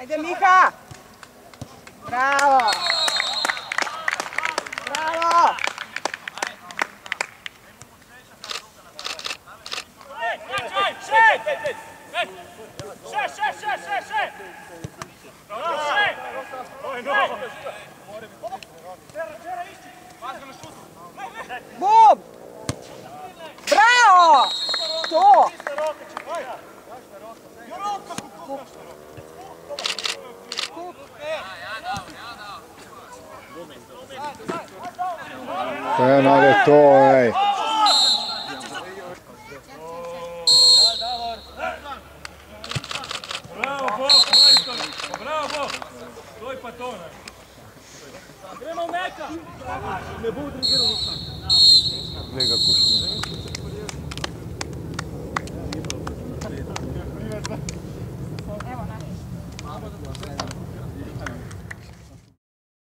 Ajde Miha! Bravo! Bravo! Bum! Bravo! To! Penale to, ej. Bravo, Bog, majstor! Bravo, Bog! Stoj pa to, ne? Gremo meka! Ne budi dirigirao ništa. Gdje ga kušimo?